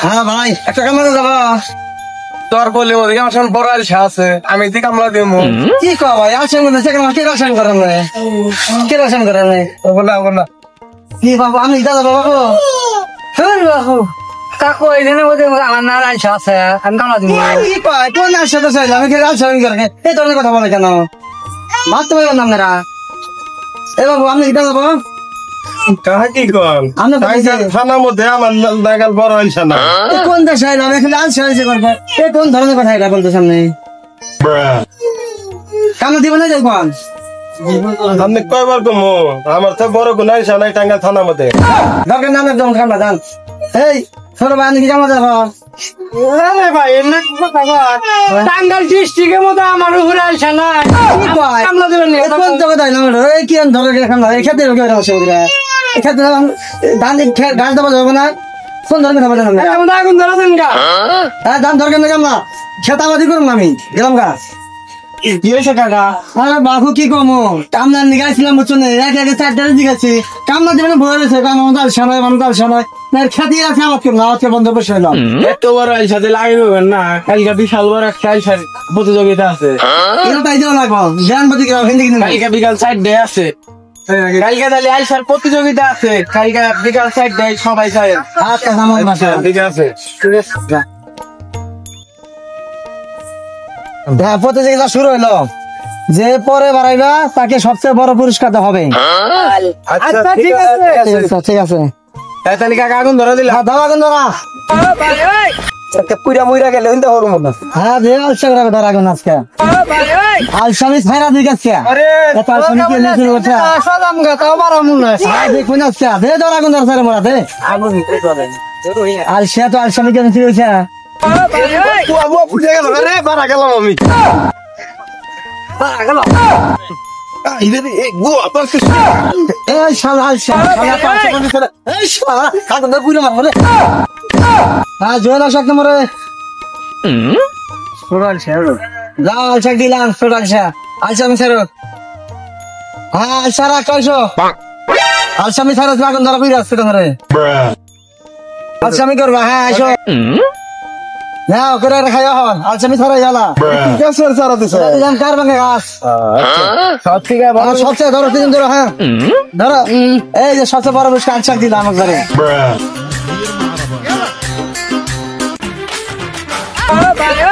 হ্যাঁ ভাই একটা কামড়ে যাবা তোর বলে ওদিকে আমার সামনে বড় আলসা আছে, আমি তুই কামলা দিব। কি কো ভাই আলসান করতে সেখানে কে রসায়ন করেন না কে রসায়ন করেন না বলা বলা কি বাবু আমি দাদা বাবু শোন বাবু কাকু এই দিনের মধ্যে আমার না আলসা আছে আমি কামলা দিব। কি কয় কোন আলসা তো চাইলাম আমি কে রসায়ন করেন এই ধরনের কথা বলে কেন ভাবতে পারবেন না আপনারা এ বাবু আপনি কি দাদা বাবু কাহা কি কল আমরা তো থানার মধ্যে আমার নাগাল বড় আলসা না। কোন দেশে আইলাম এখানে আলসা আলসা করবে এ কোন ধরনের কথা এটা বলতে সামনে কামনা দিব না যাই কোন আপনি কয়বার কমো আমার তো বড় কোন আলসা নাই টাঙ্গাল থানার মধ্যে। দরকার নাম একদম কামনা যান এই ছোট ভাই আপনি কি কামনা যাবো ভাই এমনি কথা কয় টাঙ্গাইল ডিস্ট্রিক্টের মধ্যে আমার উপরে আলসা নাই কি কয় কামলা দেবেন না। কোন জায়গা তাই না এই কি ধরনের কামনা এই ক্ষেত্রে এই ক্ষেত্রে ধান গাছ দেওয়া যাবে না কোন ধরনের খাবার জানাবেন এখন আগুন ধরা দেন গা দাম দরকার নেই কামলা খেতাবাদি করুন আমি গেলাম গাছ কি হয়েছে কাকা? আরে বাবু কি কমো কামলা নিগাইছিলাম বুঝছো না এক আগে চারটারে দিঘাছি কামলা দেবেন ভয় রয়েছে কারণ আমাদের আলসা নয় আমাদের আলসা নয় না খেতে আছে আমার কেমন আমাকে বন্ধ বসে এলাম এত বড় আলসা দিয়ে লাগিয়ে না কালকে বিশাল বড় একটা আলসার প্রতিযোগিতা আছে এটা তাই দেওয়া লাগবো জ্ঞান বুদ্ধি কিনা হিন্দি কিনে কালকে বিকাল 4টায় আছে কালকে তাহলে আলসার প্রতিযোগিতা আছে কালকে বিকাল 4টায় সবাই যায়। আচ্ছা আমার বাসা ঠিক আছে হ্যাঁ প্রতিযোগিতা শুরু হলো যে পরে বাড়াইবা তাকে সবচেয়ে বড় পুরস্কার দেওয়া হবে আচ্ছা ঠিক আছে ঠিক আছে তাহলে কাকা আগুন ধরা দিলাম। দাদা কিন্তু না পুরা মুইরা গেলে হইতে হরম না। হ্যাঁ দে আলসা করে ধরা গুন আজকে আলসামি ছাইরা দিই গেছে আরে এটা আলসামি কি নিয়ে শুরু করছে সাদাম গা তাও মারা মনে হয় দেখুন আজকে দে ধরা গুন ধরা মোরা দে আগুন করেন আলসা তো আলসামি কেন শুরু হয়েছে বুয়া বুয়া ফুটে গেল রে বাড়া গেলাম আমি। এই শালা আলসা এই শালা কাকু না পুরো মারবো রে হ্যাঁ জোর আশা তোমারে ছোট আলসা যাও আলসা দিলাম ছোট আলসা আলসা আমি ছাড়ো হ্যাঁ আলসা রাখ কয়শো আলসা আমি ছাড়ো আগুন ধরা বুঝে আসছে তোমারে আলসা আমি করবা হ্যাঁ আইসো নাও করে খাইয়া হন আলসা আমি ছাড়াই গেলা কেসের সারা দিছে কার ভাঙে গাছ সব ঠিক আছে আমার সবচেয়ে ধরো তিন ধরো হ্যাঁ ধরো এই যে সবচেয়ে বড় পুরস্কার আলসা দিলাম আমার ঘরে bruh